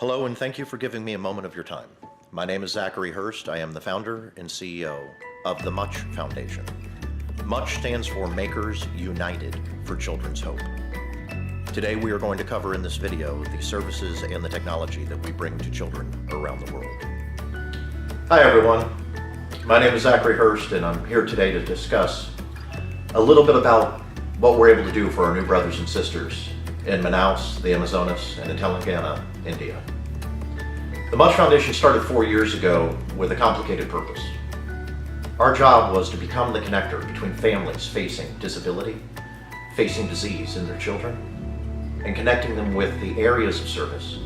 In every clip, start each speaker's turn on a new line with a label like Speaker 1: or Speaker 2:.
Speaker 1: Hello, and thank you for giving me a moment of your time. My name is Zachary Hurst. I am the founder and CEO of the Much Foundation. Much stands for Makers United for Children's Hope. Today we are going to cover in this video the services and the technology that we bring to children around the world. Hi everyone, my name is Zachary Hurst and I'm here today to discuss a little bit about what we're able to do for our new brothers and sisters in Manaus, the Amazonas, and in Telangana, India. The Much Foundation started 4 years ago with a complicated purpose. Our job was to become the connector between families facing disability, facing disease in their children, and connecting them with the areas of service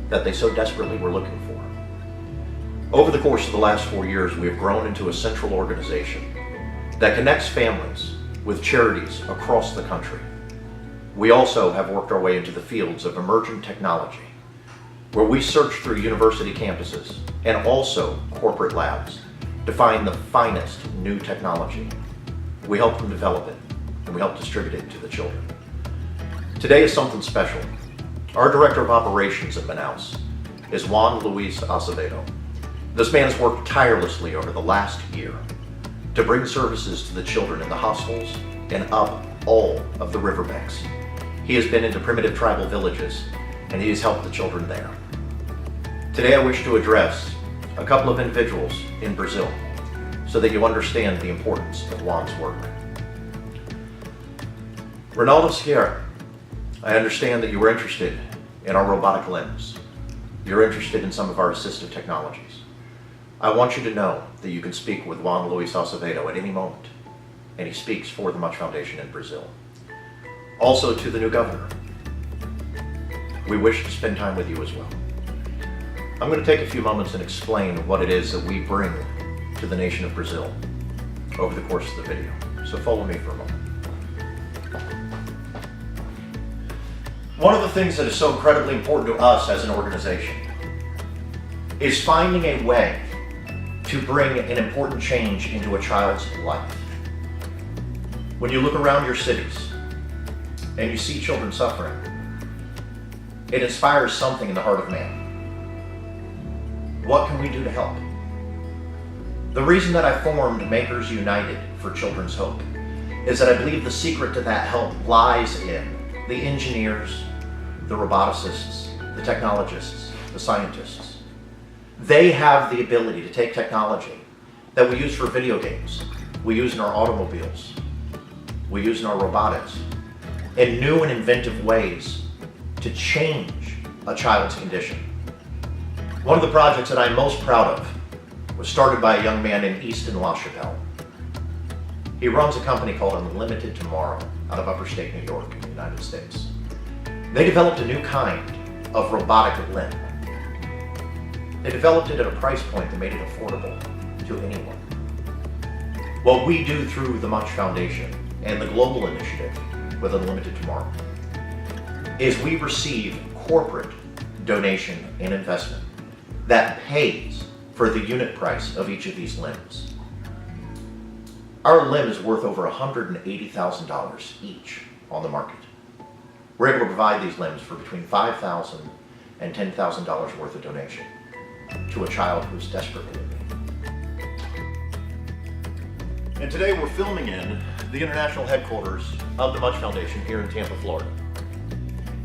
Speaker 1: that they so desperately were looking for. Over the course of the last 4 years, we have grown into a central organization that connects families with charities across the country. We also have worked our way into the fields of emerging technology, where we search through university campuses and also corporate labs to find the finest new technology. We help them develop it, and we help distribute it to the children. Today is something special. Our Director of Operations at Manaus is Juan Acevedo. This man has worked tirelessly over the last year to bring services to the children in the hospitals and up all of the riverbanks. He has been into primitive tribal villages and he has helped the children there. Today I wish to address a couple of individuals in Brazil so that you understand the importance of Juan's work. Ronaldo Sierra, I understand that you were interested in our robotic limbs. You're interested in some of our assistive technologies. I want you to know that you can speak with Juan Acevedo at any moment, and he speaks for the Much Foundation in Brazil. Also to the new governor, we wish to spend time with you as well. I'm going to take a few moments and explain what it is that we bring to the nation of Brazil over the course of the video. So follow me for a moment. One of the things that is so incredibly important to us as an organization is finding a way to bring an important change into a child's life. When you look around your cities and you see children suffering, it inspires something in the heart of man. What can we do to help? The reason that I formed Makers United for Children's Hope is that I believe the secret to that help lies in the engineers, the roboticists, the technologists, the scientists. They have the ability to take technology that we use for video games, we use in our automobiles, we use in our robotics, in new and inventive ways to change a child's condition. One of the projects that I'm most proud of was started by a young man in Easton, LaChapelle. He runs a company called Unlimited Tomorrow out of upstate New York in the United States. They developed a new kind of robotic limb. They developed it at a price point that made it affordable to anyone. What we do through the Much Foundation and the global initiative with Unlimited Tomorrow is we receive corporate donation and investment that pays for the unit price of each of these limbs. Our limb is worth over $180,000 each on the market. We're able to provide these limbs for between $5,000 and $10,000 worth of donation to a child who's desperately in need. And today we're filming in the international headquarters of the Much Foundation here in Tampa, Florida.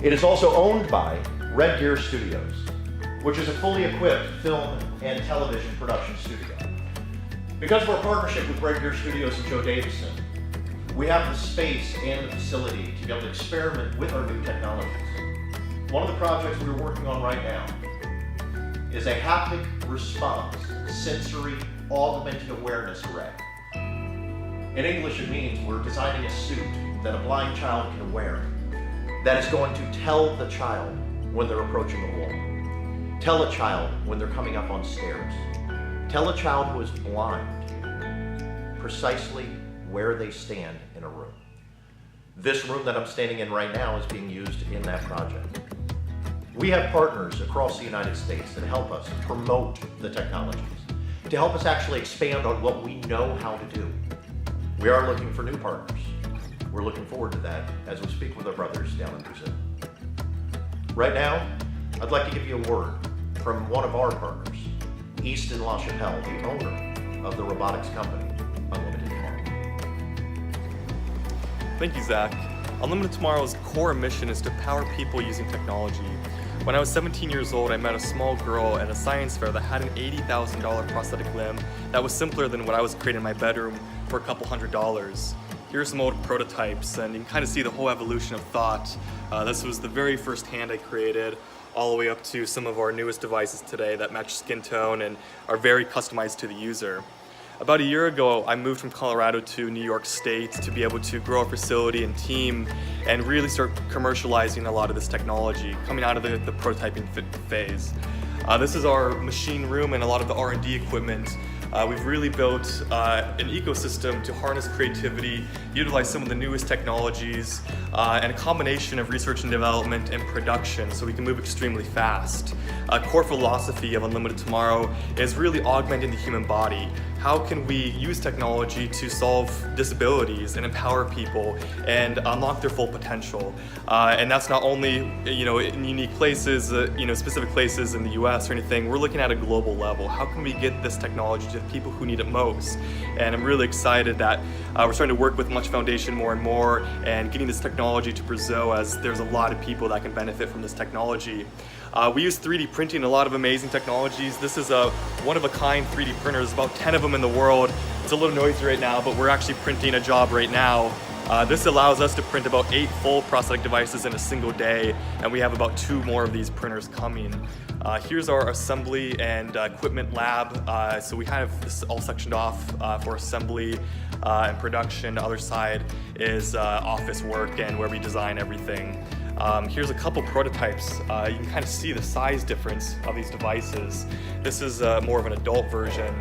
Speaker 1: It is also owned by Red Gear Studios, which is a fully equipped film and television production studio. Because of our partnership with Red Gear Studios and Joe Davison, we have the space and the facility to be able to experiment with our new technologies. One of the projects we're working on right now is a haptic response sensory augmented awareness array. In English, it means we're designing a suit that a blind child can wear that is going to tell the child when they're approaching a wall. Tell a child when they're coming up on stairs. Tell a child who is blind precisely where they stand in a room. This room that I'm standing in right now is being used in that project. We have partners across the United States that help us promote the technologies, to help us actually expand on what we know how to do. We are looking for new partners. We're looking forward to that as we speak with our brothers down in Brazil. Right now, I'd like to give you a word from one of our partners, Easton LaChapelle, the owner of the robotics company, Unlimited Tomorrow.
Speaker 2: Thank you, Zach. Unlimited Tomorrow's core mission is to power people using technology. When I was 17 years old, I met a small girl at a science fair that had an $80,000 prosthetic limb that was simpler than what I was creating in my bedroom for a couple $100s. Here's some old prototypes, and you can kind of see the whole evolution of thought. This was the very first hand I created, all the way up to some of our newest devices today that match skin tone and are very customized to the user. About a year ago, I moved from Colorado to New York State to be able to grow a facility and team and really start commercializing a lot of this technology, coming out of the prototyping phase. This is our machine room and a lot of the R&D equipment. We've really built an ecosystem to harness creativity, utilize some of the newest technologies, and a combination of research and development and production so we can move extremely fast. A core philosophy of Unlimited Tomorrow is really augmenting the human body. How can we use technology to solve disabilities and empower people and unlock their full potential? And that's not only in unique places, specific places in the US or anything. We're looking at a global level. How can we get this technology to the people who need it most? And I'm really excited that we're starting to work with Much Foundation more and more and getting this technology to Brazil, as there's a lot of people that can benefit from this technology. We use 3D printing, a lot of amazing technologies. This is a one-of-a-kind 3D printer. There's about 10 of them in the world. It's a little noisy right now, but we're actually printing a job right now. This allows us to print about 8 full prosthetic devices in a single day, and we have about 2 more of these printers coming. Here's our assembly and equipment lab. So we have this all sectioned off for assembly and production. The other side is office work and where we design everything. Here's a couple prototypes. You can kind of see the size difference of these devices. This is more of an adult version.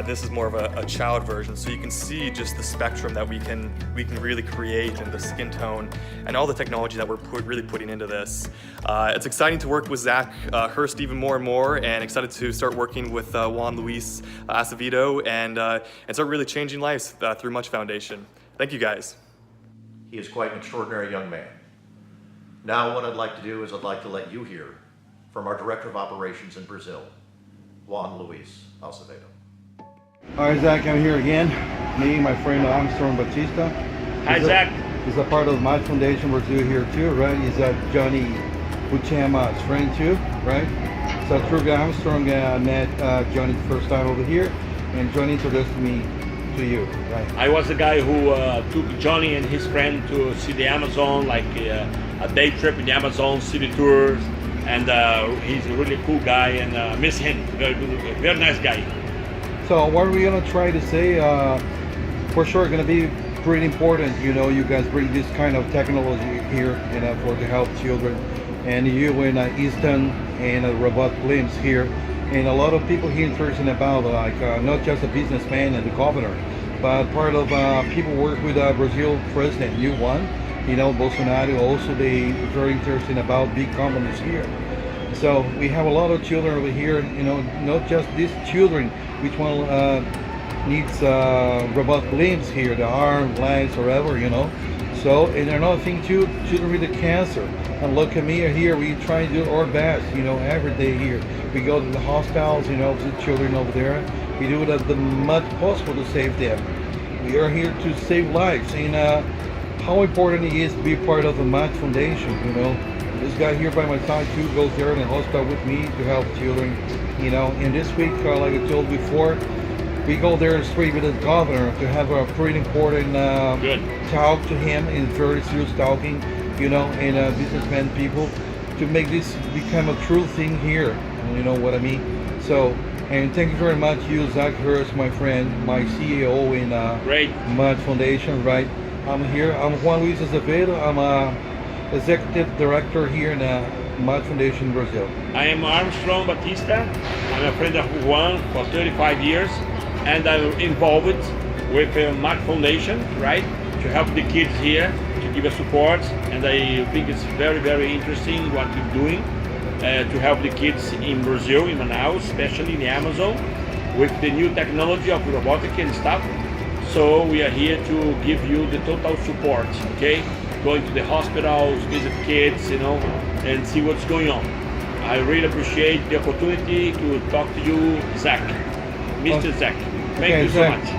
Speaker 2: This is more of a child version. So you can see just the spectrum that we can really create, and the skin tone and all the technology that we're really putting into this. It's exciting to work with Zach Hurst even more and more, and excited to start working with Juan Luis Acevedo and start really changing lives through Much Foundation. Thank you, guys.
Speaker 1: He is quite an extraordinary young man. Now what I'd like to do is I'd like to let you hear from our Director of Operations in Brazil, Juan Luis Acevedo.
Speaker 3: All right, Zach, I'm here again. Me and my friend Armstrong Batista.
Speaker 4: Hi, Zach.
Speaker 3: He's a part of the Much Foundation Brazil here too, right? He's Johnny Buchama's friend too, right? So through Armstrong, I met Johnny the first time over here, and Johnny introduced me to you, right?
Speaker 4: I was the guy who took Johnny and his friend to see the Amazon, like a day trip in the Amazon, city tours, and he's a really cool guy, and miss him. Very good, very nice guy.
Speaker 3: So what are we gonna try to say? For sure, gonna be pretty important. You guys bring this kind of technology here, for to help children, and you and Easton and robot limbs here, and a lot of people here interested about not just a businessman and the governor, but part of people work with Brazil president Juan. Bolsonaro also, they very interested about big companies here. So we have a lot of children over here, not just these children, which one needs robot limbs here, the arm, legs, or whatever, So, and another thing too, children with the cancer and leukemia here, we try to do our best, every day here. We go to the hospitals, the children over there. We do it as much possible to save them. We are here to save lives, and how important it is to be part of the Much Foundation, This guy here by my side too goes there in the hospital with me to help children, And this week, like I told before, we go there straight with the governor to have a pretty important talk to him, and very serious talking, and businessmen people, to make this become a true thing here. You know what I mean? So, and thank you very much, you, Zach Hurst, my friend, my CEO in Much Foundation, right? I'm here. I'm Juan Luis Acevedo. I'm Executive Director here in Much Foundation Brazil.
Speaker 4: I am Armstrong Batista. I'm a friend of Juan for 35 years, and I'm involved with Much Foundation, right, to help the kids here, to give us support, and I think it's very, very interesting what you're doing to help the kids in Brazil, in Manaus, especially in the Amazon, with the new technology of robotics and stuff. So we are here to give you the total support, okay? Going to the hospitals, visit kids, and see what's going on. I really appreciate the opportunity to talk to you, Zach, Mr. Zach. Thank you so
Speaker 3: Zach,
Speaker 4: much.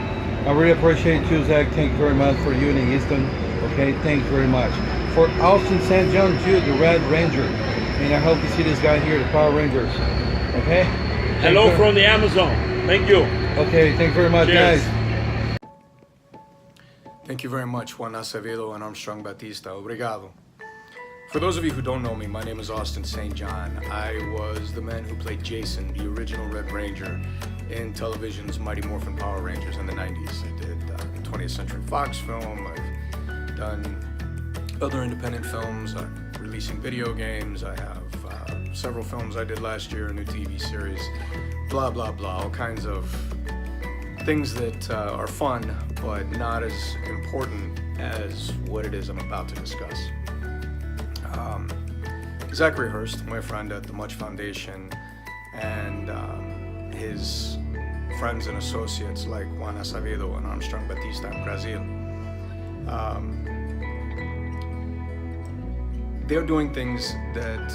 Speaker 3: I really appreciate you, Zach. Thank you very much for you in Easton. Okay, thanks very much. For Austin St. John too, the Red Ranger. And I hope you see this guy here, the Power Rangers. Okay?
Speaker 4: Hello from the Amazon. Thank you.
Speaker 3: Okay, thanks very much,
Speaker 4: Cheers.
Speaker 3: guys.
Speaker 5: Thank you very much, Juan Acevedo and Armstrong Batista. Obrigado. For those of you who don't know me, my name is Austin St. John. I was the man who played Jason, the original Red Ranger, in television's Mighty Morphin Power Rangers in the 90s. I did a 20th Century Fox film. I've done other independent films. I'm releasing video games. I have several films I did last year, a new TV series, blah, blah, blah, all kinds of things that are fun, but not as important as what it is I'm about to discuss. Zachary Hurst, my friend at the Much Foundation, and his friends and associates like Juan Acevedo and Armstrong Batista in Brazil, they're doing things that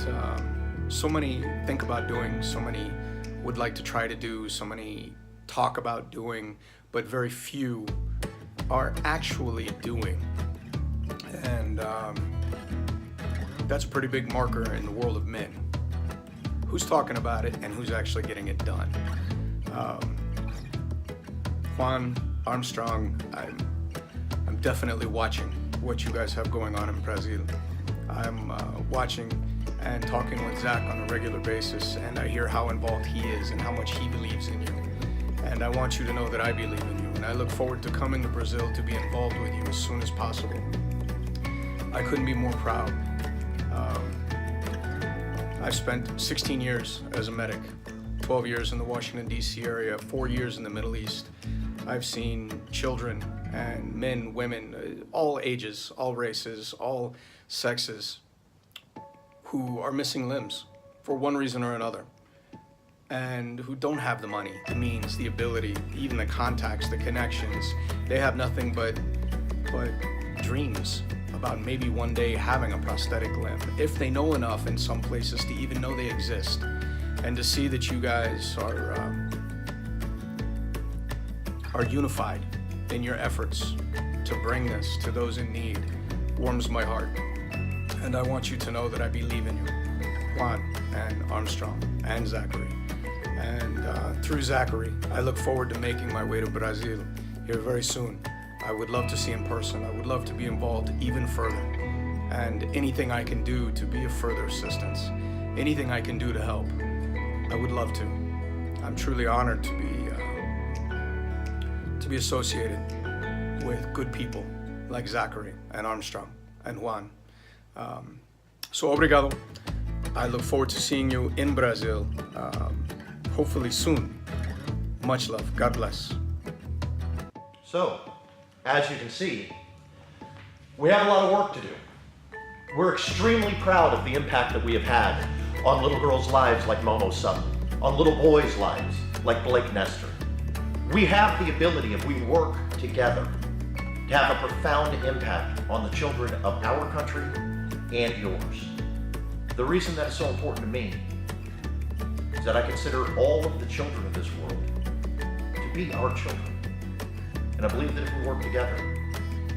Speaker 5: so many think about doing, so many would like to try to do, so many talk about doing, but very few are actually doing. And that's a pretty big marker in the world of men. Who's talking about it and who's actually getting it done? Juan, Armstrong, I'm definitely watching what you guys have going on in Brazil. I'm watching and talking with Zach on a regular basis, and I hear how involved he is and how much he believes in you. And I want you to know that I believe in you, and I look forward to coming to Brazil to be involved with you as soon as possible. I couldn't be more proud. I've spent 16 years as a medic, 12 years in the Washington, D.C. area, 4 years in the Middle East. I've seen children and men, women, all ages, all races, all sexes, who are missing limbs for one reason or another, and who don't have the money, the means, the ability, even the contacts, the connections. They have nothing but dreams about maybe one day having a prosthetic limb, if they know enough in some places to even know they exist. And to see that you guys are unified in your efforts to bring this to those in need warms my heart. And I want you to know that I believe in you, Juan and Armstrong and Zachary. And through Zachary, I look forward to making my way to Brazil here very soon. I would love to see in person. I would love to be involved even further. And anything I can do to be of further assistance, anything I can do to help, I would love to. I'm truly honored to be associated with good people like Zachary and Armstrong and Juan. So obrigado. I look forward to seeing you in Brazil, hopefully soon. Much love. God bless.
Speaker 1: So, as you can see, we have a lot of work to do. We're extremely proud of the impact that we have had on little girls' lives like Momo Sutton, on little boys' lives like Blake Nestor. We have the ability, if we work together, to have a profound impact on the children of our country and yours. The reason that is so important to me is that I consider all of the children of this world to be our children. And I believe that if we work together,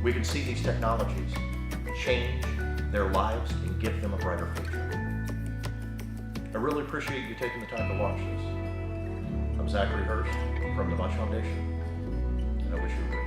Speaker 1: we can see these technologies change their lives and give them a brighter future. I really appreciate you taking the time to watch this. I'm Zachary Hurst from the Much Foundation, and I wish you a great